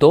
2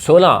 16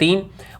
3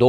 2